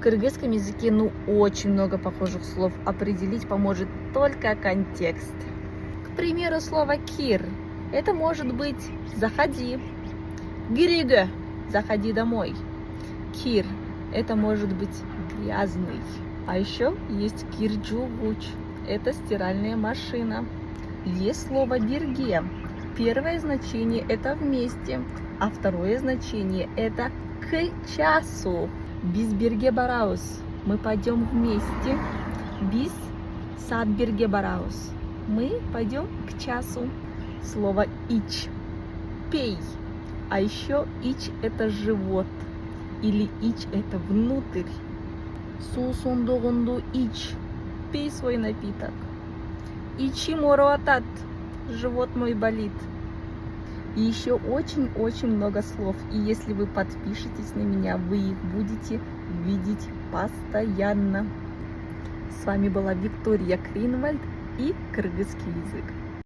кыргызском языке очень много похожих слов. Определить поможет только контекст. К примеру, слово «кир» – это может быть «заходи». «Гиригэ» – «заходи домой». «Кир» – это может быть «грязный». А еще есть «кирджугуч» – это стиральная машина. Есть слово «бирге». Первое значение – это «вместе», а второе значение – это «к часу». Biz birge бараус. Мы пойдем вместе. Biz сад birge бараус. Мы пойдем к часу. Слово ич. Пей. А еще ич это живот. Или ич это внутрь. Сусундугунду ич. Пей свой напиток. Ичи моруатат. Живот мой болит. И еще очень-очень много слов. И если вы подпишетесь на меня, вы их будете видеть постоянно. С вами была Виктория Кринвальд и кыргызский язык.